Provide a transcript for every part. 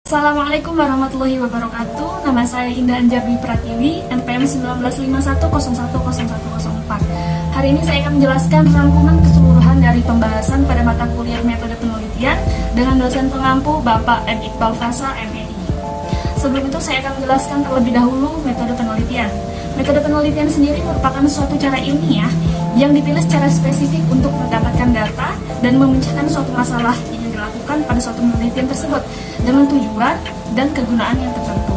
Assalamualaikum warahmatullahi wabarakatuh. Nama saya Indah Anjardi Pratiwi, NPM 1951010104. Hari ini saya akan menjelaskan rangkuman keseluruhan dari pembahasan pada mata kuliah metode penelitian dengan dosen pengampu Bapak M. Iqbal Fasa, MEI. Sebelum itu saya akan menjelaskan terlebih dahulu metode penelitian. Metode penelitian sendiri merupakan suatu cara ilmiah yang dipilih secara spesifik untuk mendapatkan data dan memecahkan suatu masalah yang dilakukan pada suatu penelitian tersebut dengan tujuan dan kegunaan yang tertentu.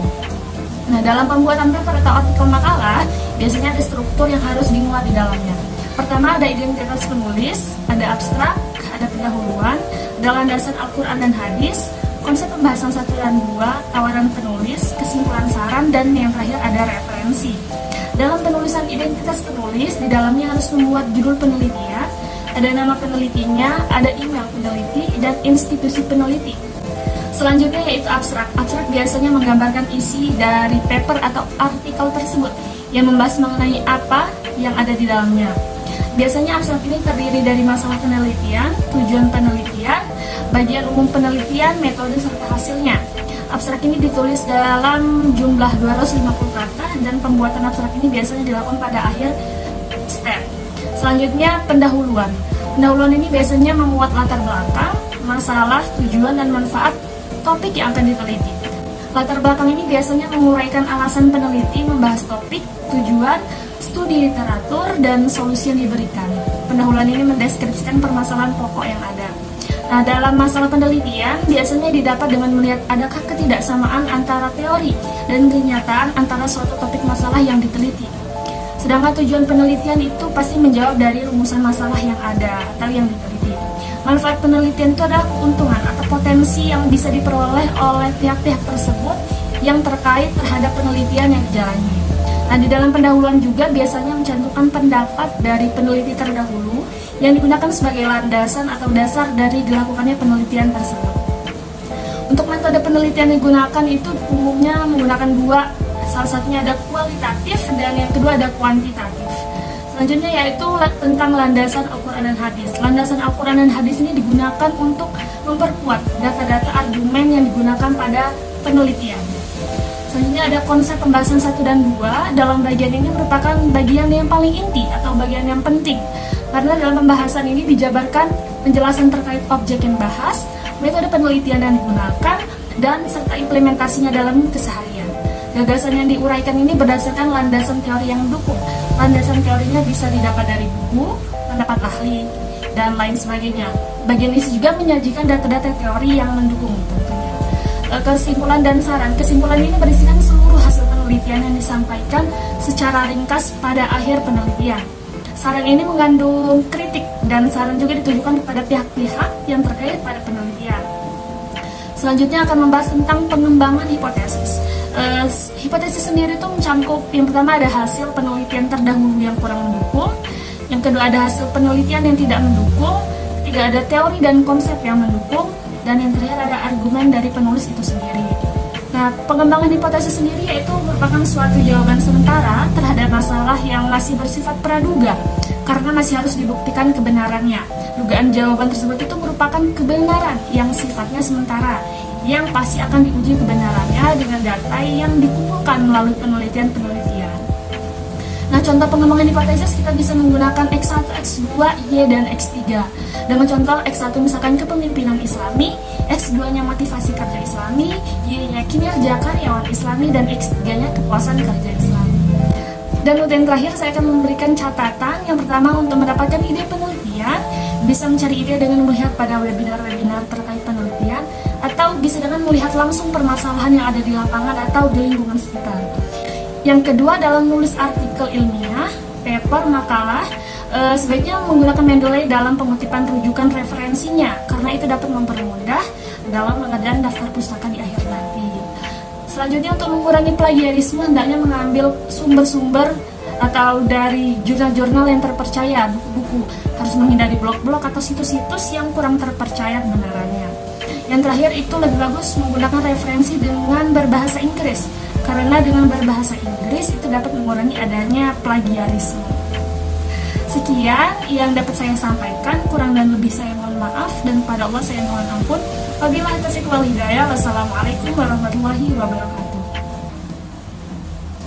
Nah, dalam pembuatan paper atau artikel makalah, biasanya ada struktur yang harus dimuat di dalamnya. Pertama, ada identitas penulis, ada abstrak, ada pendahuluan, ada landasan Al-Quran dan hadis, konsep pembahasan 1 dan 2, tawaran penulis, kesimpulan saran, dan yang terakhir ada referensi. Dalam penulisan identitas penulis, di dalamnya harus membuat judul penelitian, ada nama penelitinya, ada email peneliti, dan institusi peneliti. Selanjutnya yaitu abstrak. Abstrak biasanya menggambarkan isi dari paper atau artikel tersebut yang membahas mengenai apa yang ada di dalamnya. Biasanya abstrak ini terdiri dari masalah penelitian, tujuan penelitian, bagian umum penelitian, metode serta hasilnya. Abstrak ini ditulis dalam jumlah 250 kata dan pembuatan abstrak ini biasanya dilakukan pada akhir step. Selanjutnya pendahuluan. Pendahuluan ini biasanya memuat latar belakang, masalah, tujuan, dan manfaat topik yang akan diteliti. Latar belakang ini biasanya menguraikan alasan peneliti membahas topik, tujuan, studi literatur, dan solusi yang diberikan. Pendahuluan ini mendeskripsikan permasalahan pokok yang ada. Nah, dalam masalah penelitian, biasanya didapat dengan melihat adakah ketidaksamaan antara teori dan kenyataan antara suatu topik masalah yang diteliti. Sedangkan tujuan penelitian itu pasti menjawab dari rumusan masalah yang ada atau yang diteliti. Manfaat penelitian itu adalah keuntungan atau potensi yang bisa diperoleh oleh pihak-pihak tersebut yang terkait terhadap penelitian yang dijalani. Nah, di dalam pendahuluan juga biasanya mencantumkan pendapat dari peneliti terdahulu yang digunakan sebagai landasan atau dasar dari dilakukannya penelitian tersebut. Untuk metode penelitian yang digunakan itu umumnya menggunakan dua, salah satunya ada kualitatif dan yang kedua ada kuantitatif. Selanjutnya yaitu tentang landasan Al-Quran dan hadis. Landasan Al-Quran dan hadis ini digunakan untuk memperkuat data-data argumen yang digunakan pada penelitian. Selanjutnya ada konsep pembahasan 1 dan 2. Dalam bagian ini merupakan bagian yang paling inti atau bagian yang penting. Karena dalam pembahasan ini dijabarkan penjelasan terkait objek yang dibahas, metode penelitian yang digunakan, dan serta implementasinya dalam keseharian. Gagasan yang diuraikan ini berdasarkan landasan teori yang mendukung. Landasan teorinya bisa didapat dari buku, pendapat ahli, dan lain sebagainya. Bagian ini juga menyajikan data-data teori yang mendukung tentunya. Kesimpulan dan saran. Kesimpulan ini berisikan seluruh hasil penelitian yang disampaikan secara ringkas pada akhir penelitian. Saran ini mengandung kritik dan saran juga ditujukan kepada pihak-pihak yang terkait pada penelitian. Selanjutnya akan membahas tentang pengembangan hipotesis. Hipotesis sendiri itu mencakup yang pertama ada hasil penelitian terdahulu yang kurang mendukung, yang kedua ada hasil penelitian yang tidak mendukung, ketiga ada teori dan konsep yang mendukung, dan yang terakhir ada argumen dari penulis itu sendiri. Nah, pengembangan hipotesis sendiri yaitu merupakan suatu jawaban sementara terhadap masalah yang masih bersifat praduga karena masih harus dibuktikan kebenarannya. Dugaan jawaban tersebut itu merupakan kebenaran yang sifatnya sementara yang pasti akan diuji kebenarannya dengan data yang dikumpulkan melalui penelitian-penelitian. Nah, contoh pengembangan hipotesis kita bisa menggunakan X1, X2, Y, dan X3. Dengan contoh X1 misalkan kepemimpinan Islami, X2-nya motivasi kerja Islami, Y-nya kinerja karyawan Islami, dan X3-nya kepuasan kerja Islami. Dan untuk yang terakhir saya akan memberikan catatan. Yang pertama, untuk mendapatkan ide penelitian, bisa mencari ide dengan melihat pada webinar-webinar terkait penelitian, atau bisa dengan melihat langsung permasalahan yang ada di lapangan atau di lingkungan sekitar. Yang kedua, dalam menulis artikel ilmiah, paper, makalah, sebaiknya menggunakan Mendeley dalam pengutipan rujukan referensinya, karena itu dapat mempermudah dalam pengadaan daftar pustaka di akhir nanti. Selanjutnya, untuk mengurangi plagiarisme, hendaknya mengambil sumber-sumber atau dari jurnal-jurnal yang terpercaya, buku-buku. Harus menghindari blog-blog atau situs-situs yang kurang terpercaya kebenarannya. Yang terakhir itu lebih bagus menggunakan referensi dengan berbahasa Inggris, karena dengan berbahasa Inggris itu dapat mengurangi adanya plagiarisme. Sekian yang dapat saya sampaikan, kurang dan lebih saya mohon maaf, dan pada Allah saya mohon ampun. Wabillahi taufiq wal hidayah. Wassalamualaikum warahmatullahi wabarakatuh.